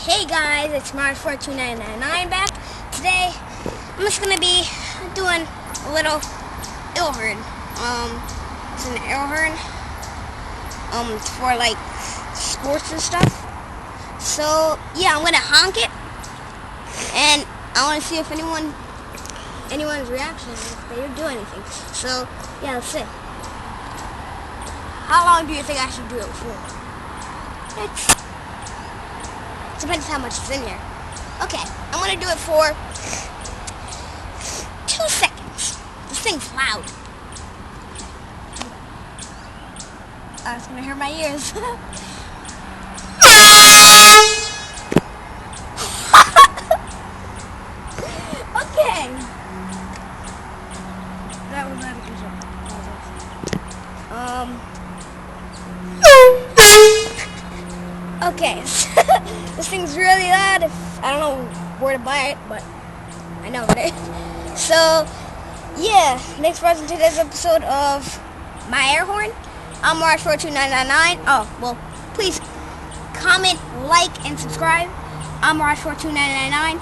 Hey guys, it's Mars42999 back. Today, I'm just gonna be doing a little air horn. It's an air horn. It's for like sports and stuff. So yeah, I'm gonna honk it, and I want to see if anyone's reaction if they do anything. So yeah, let's see. How long do you think I should do it for? Depends how much is in there. Okay, I'm gonna do it for 2 seconds. This thing's loud. It's gonna hurt my ears. Okay. That was not a good job. Okay, this thing's really loud. I don't know where to buy it, but I know it. So, yeah, thanks for watching today's episode of my air horn. I'm Mars42999. Oh, well, please comment, like, and subscribe. I'm Mars42999.